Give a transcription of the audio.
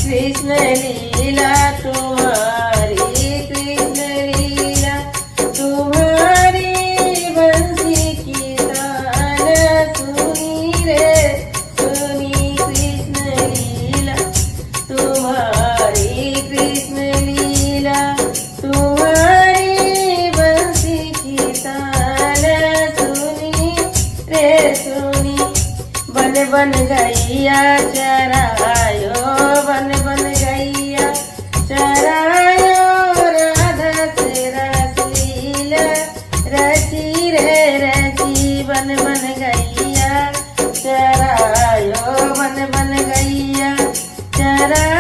कृष्ण लीला तुम्हारी, कृष्ण लीला तुम्हारी, बंसी की तान सुनी रे सुनी, कृष्ण लीला तुम्हारी, कृष्ण लीला तुम्हारी, बंसी की तान सुनी रे सुनी। बन बन गैया चरायो, बन बन गैया चरायो, राधा से रस लीला रची रे रची। बन बन गैया चरायो, बन बन गैया चरायो,